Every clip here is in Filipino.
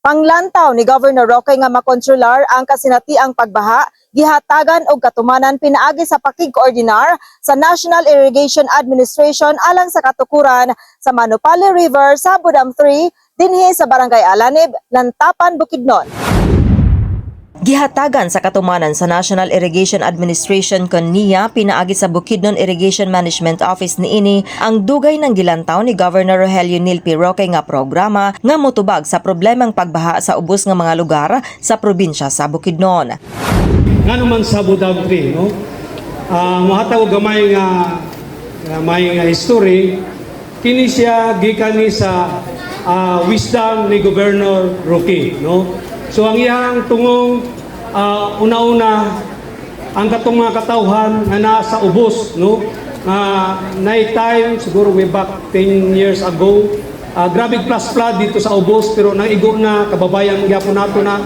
Panglantaw ni Governor Roque nga makontrolar ang kasinatiang pagbaha, gihatagan og katumanan pinaagi sa pakig-koordinar sa National Irrigation Administration alang sa katukuran sa Manupali River sa Budam 3 dinhi sa Barangay Alanib, Lantapan, Bukidnon. Gihatagan sa katumanan sa National Irrigation Administration kon NIA pinaagi sa Bukidnon Irrigation Management Office niini ang dugay ng gilantaw ni Governor Rogelio Nil P. Roque nga programa nga motubag sa problemang pagbaha sa ubos nga mga lugar sa probinsya sa Bukidnon. Nga naman sa Budam 3, no? Mahataw gamay nga may history kini siya gikan ni sa wisdom ni Governor Roque, no? So ang iyang tungong una-una ang katong mga katawhan nga nasa ubos, no? Night time siguro way back 10 years ago, grabe plus flood dito sa ubos pero naigo na kababayan gyapon nato na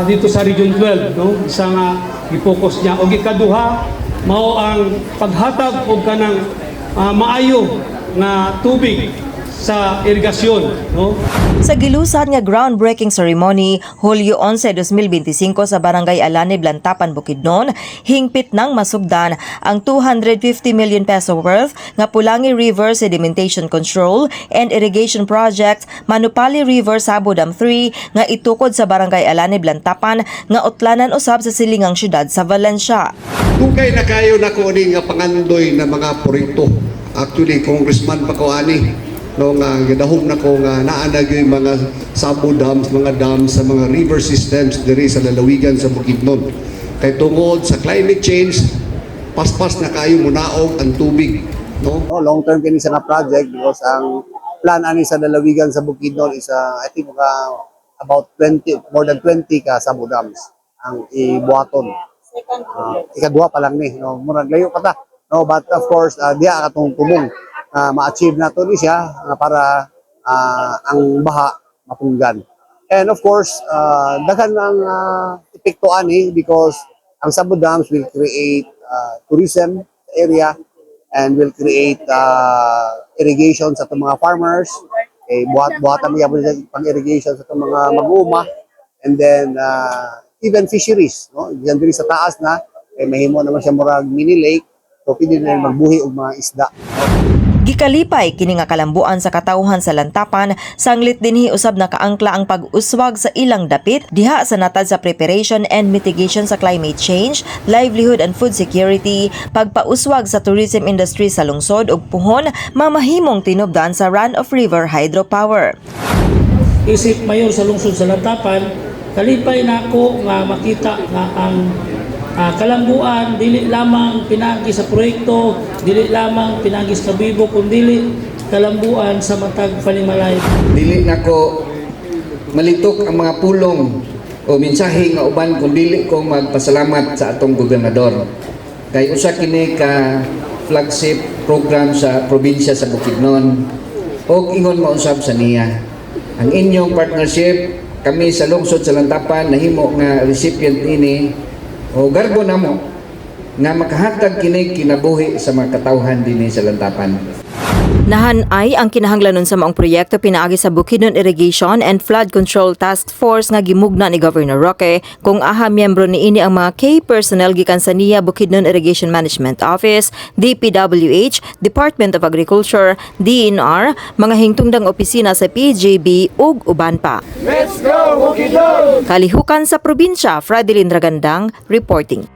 dito sa Region 12, no? Isa nga i-focus niya og ikaduha mao ang paghatag og kanang maayo nga tubig sa irigasyon, no? Sa gilusan nga groundbreaking ceremony Hulyo 11, 2025 sa Barangay Alanib, Lantapan, Bukidnon, hingpit nang masugdan ang 250 million peso worth nga Pulangi River Sedimentation Control and Irrigation Project Manupali River sa Budam 3 nga itukod sa Barangay Alanib, Lantapan nga utlanan usab sa silingang syudad sa Valencia. Dugay na kayo na ko nga pangandoy na mga proyekto. Actually, Congressman pa ko ani nung gidahom na ko nga naanag yung mga sabo dams, mga dams sa mga river systems diri sa lalawigan sa Bukidnon. Kay tungod sa climate change, paspas na kayo munaog ang tubig, no? Long term kini sa project because ang plan ani sa lalawigan sa Bukidnon is I think about more than 20 ka sabo dams ang ibuhaton. Ikaduha pa lang ni, no? Murag layo pa ta. No, but of course, diya katong tumong ma-achieve na to ni siya para ang baha mapunggan. And of course, daghan ang epekto ani because ang Sabo Dams will create tourism area and will create irrigation sa itong mga farmers. Buhatan niya po pang-irrigation sa itong mga mag-uuma. And then, even fisheries. No? Diyan din sa taas na, mahimo naman siya murag mini lake. So, pwede na magbuhi og mga isda. Gikalipay kini nga kalambuan sa katawhan sa Lantapan, sanglit dinhi usab na kaangkla ang pag-uswag sa ilang dapit diha sa natad sa preparation and mitigation sa climate change, livelihood and food security, pagpauswag sa tourism industry sa lungsod ug puhon mamahimong tinubdan sa run-of-river hydropower. Isip mayor sa lungsod sa Lantapan, kalipay nako nga makita nga ang kalambuan dili lamang pinagi sa proyekto, dili lamang pinagi sa kabibo, kundi kalambuan sa matag panimalay. Dili nako malitok ang mga pulong o mensahe nga uban kung dili ko magpasalamat sa atong gobernador. Kay usa kini ka flagship program sa probinsya sa Bukidnon o ingon mausab sa niya. Ang inyong partnership kami sa lungsod sa Lantapan nahimo nga recipient ini o garbo namo nga makahatag kini kinabuhi sa mga katawhan dinhi sa Lantapan. Nahanay ang kinahanglanon sa maong proyekto pinaagi sa Bukidnon Irrigation and Flood Control Task Force nga gimugna ni Governor Roque kung aha miyembro niini ang mga key personnel gikan sa NIA Bukidnon Irrigation Management Office, DPWH, Department of Agriculture, DNR, mga hingtungdang opisina sa PJB ug uban pa. Let's go Bukidnon! Kalihukan sa probinsya, Fradelyn Dragandang reporting.